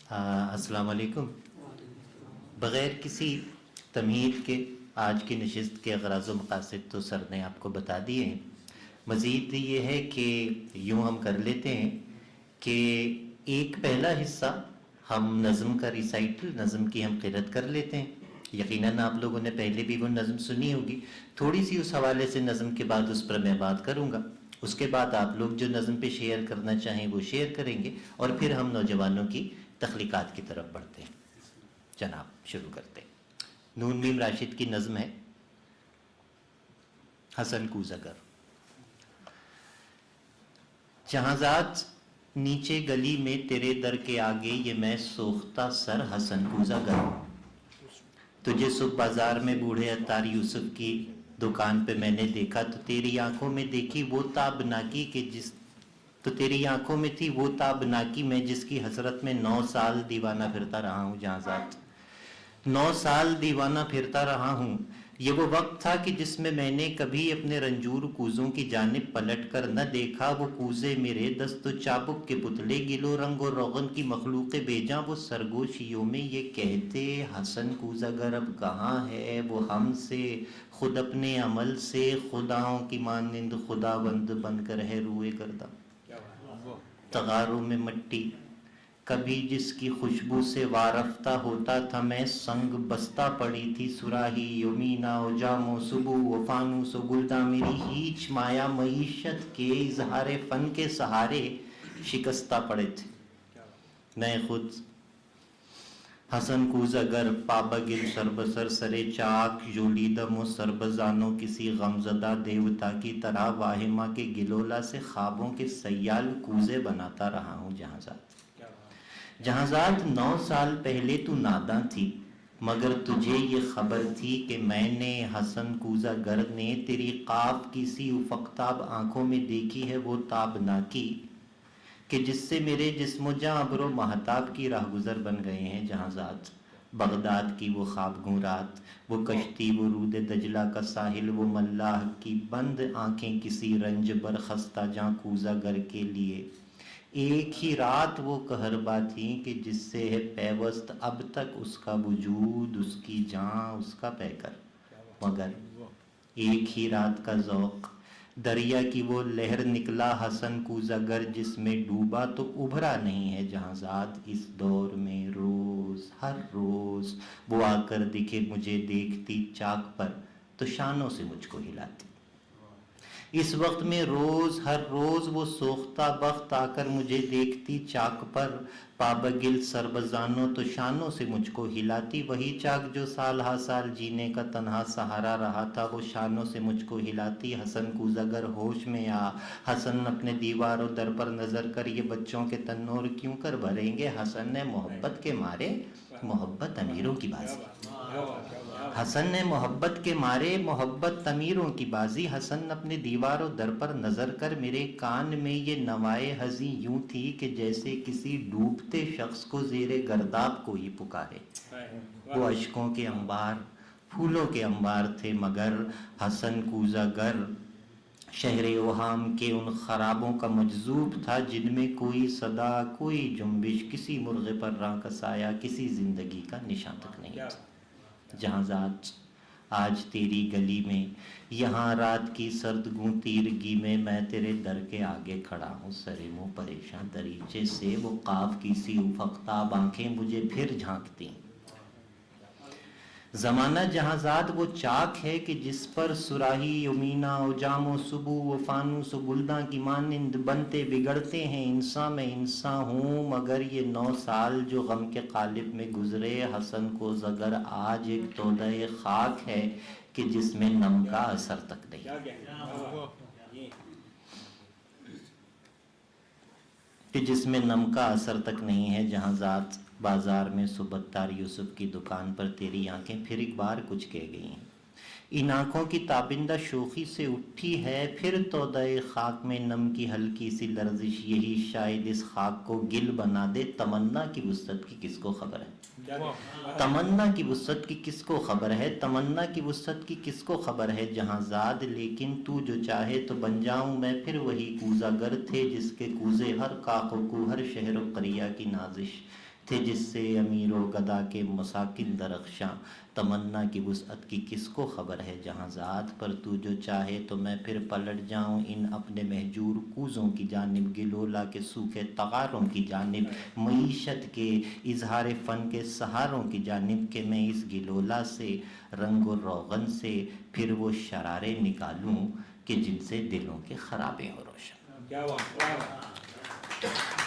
السلام علیکم۔ بغیر کسی تمہید کے آج کی نشست کے اغراض و مقاصد تو سر نے آپ کو بتا دیے ہیں۔ مزید یہ ہے کہ یوں ہم کر لیتے ہیں کہ ایک پہلا حصہ ہم نظم کا ریسائٹل، نظم کی ہم قرأت کر لیتے ہیں۔ یقیناً آپ لوگوں نے پہلے بھی وہ نظم سنی ہوگی، تھوڑی سی اس حوالے سے نظم کے بعد اس پر میں بات کروں گا۔ اس کے بعد آپ لوگ جو نظم پہ شیئر کرنا چاہیں وہ شیئر کریں گے، اور پھر ہم نوجوانوں کی تخلیقات کی طرف بڑھتے ہیں۔ جناب شروع کرتے ہیں۔ نون میم راشد کی نظم ہے حسن کوزگر۔ جہازات نیچے گلی میں تیرے در کے آگے، یہ میں سوختہ سر حسن کوزگر۔ تجھے صبح بازار میں بوڑھے عطار یوسف کی دکان پہ میں نے دیکھا، تو تیری آنکھوں میں دیکھی وہ تابناکی کہ جس تو تیری آنکھوں میں تھی وہ تابناکی، میں جس کی حسرت میں 9 سال دیوانہ پھرتا رہا ہوں۔ جہازات 9 سال دیوانہ پھرتا رہا ہوں۔ یہ وہ وقت تھا کہ جس میں نے کبھی اپنے رنجور کوزوں کی جانب پلٹ کر نہ دیکھا۔ وہ کوزے میرے دست و چابک کے پتلے، گل و رنگ و روغن کی مخلوق بیجاں، وہ سرگوشیوں میں یہ کہتے حسن کوزگر اب کہاں ہے وہ ہم سے، خود اپنے عمل سے خداؤں کی مانند خداوند بن کر ہے روئے گردہ۔ تغاروں میں مٹی کبھی جس کی خوشبو سے وارفتہ ہوتا تھا میں، سنگ بستہ پڑی تھی سراہی یمینا و جام و صبو و فانوس و گلداں، میری ہیچ مایا معیشت کے اظہار فن کے سہارے شکستہ پڑے تھے۔ میں خود حسن کوزگر پابگل سربسر سرے چاک، جولیدم و سربزانو کسی غمزدہ دیوتا کی طرح، واہمہ کے گلولا سے خوابوں کے سیال کوزے بناتا رہا ہوں۔ جہازات 9 سال پہلے تو ناداں تھی، مگر تجھے یہ خبر تھی کہ میں نے حسن کوزگر نے تیری قاف کی سی افقتاب آنکھوں میں دیکھی ہے وہ تابناکی کہ جس سے میرے جسم و جاں ابر و مہتاب کی راہ گزر بن گئے ہیں۔ جہازات بغداد کی وہ خوابگوں رات، وہ کشتی، وہ رود دجلہ کا ساحل، وہ ملاح کی بند آنکھیں کسی رنج برخستہ جاں کوزگر کے لیے، ایک ہی رات وہ کہربا تھی کہ جس سے ہے پیوست اب تک اس کا وجود، اس کی جاں، اس کا پیکر، مگر ایک ہی رات کا ذوق دریا کی وہ لہر نکلا حسن کوزگر جس میں ڈوبا تو ابھرا نہیں ہے۔ جہازات اس دور میں روز ہر روز وہ آ کر دکھے مجھے دیکھتی چاک پر تو شانوں سے مجھ کو ہلاتی، اس وقت میں روز ہر روز وہ سوختہ بخت آ کر مجھے دیکھتی چاک پر، پابگل سربزانوں تو شانوں سے مجھ کو ہلاتی، وہی چاک جو سال ہا سال جینے کا تنہا سہارا رہا تھا وہ شانوں سے مجھ کو ہلاتی۔ حسن کوزگر ہوش میں آ، حسن اپنے دیوار و در پر نظر کر، یہ بچوں کے تنور کیوں کر بھریں گے، حسن نے محبت کے مارے محبت امیروں کی بازی، حسن نے محبت کے مارے محبت امیروں کی بازی۔ حسن اپنے دیوار و در پر نظر کر، میرے کان میں یہ نوائے حزیں یوں تھی کہ جیسے کسی ڈوبتے شخص کو زیر گرداب کوئی پکارے۔ وہ اشکوں کے انبار، پھولوں کے انبار تھے، مگر حسن کوزگر شہر اوہام کے ان خرابوں کا مجذوب تھا جن میں کوئی صدا، کوئی جنبش، کسی مرغے پر راں کا سایہ، کسی زندگی کا نشان تک نہیں تھا۔ جہازات آج تیری گلی میں، یہاں رات کی سردگوں تیرگی میں تیرے در کے آگے کھڑا ہوں، سرے منہ پریشاں دریچے سے وہ قاف کی سی افقتاب آنکھیں مجھے پھر جھانکتی۔ زمانہ جہازات وہ چاک ہے کہ جس پر سراہی یمینا و جام و صبو و فانوس و گلداں کی مانند بنتے بگڑتے ہیں انساں، میں انساں ہوں مگر یہ 9 سال جو غم کے قالب میں گزرے، حسن کوزگر آج ایک تودہ خاک ہے کہ جس میں نم کا اثر تک نہیں، کہ جس میں نم کا اثر تک نہیں ہے۔ جہازات بازار میں صبح عطار یوسف کی دکان پر تیری آنکھیں پھر ایک بار کچھ کہہ گئی ہیں، ان آنکھوں کی تابندہ شوخی سے اٹھی ہے پھر تودہ خاک میں نم کی ہلکی سی لرزش، یہی شاید اس خاک کو گل بنا دے۔ تمنا کی وسعت کی کس کو خبر ہے، تمنا کی وسعت کی کس کو خبر ہے، تمنا کی وسعت کی کس کو خبر ہے جہازاد، لیکن تو جو چاہے تو بن جاؤں میں پھر وہی کوزہ گر تھے جس کے کوزے ہر کاخ و کو، ہر شہر و قریہ کی نازش، تھے جس سے امیر و گدا کے مساکن درخشاں، تمنا کی وسعت کی کس کو خبر ہے جہاں ذات پر تو جو چاہے تو میں پھر پلٹ جاؤں ان اپنے مہجور کوزوں کی جانب، گلولا کے سوکھے تغاروں کی جانب، معیشت کے اظہار فن کے سہاروں کی جانب، کہ میں اس گلولا سے رنگ و روغن سے پھر وہ شرارے نکالوں کہ جن سے دلوں کے خرابے ہو روشن۔ کیا بات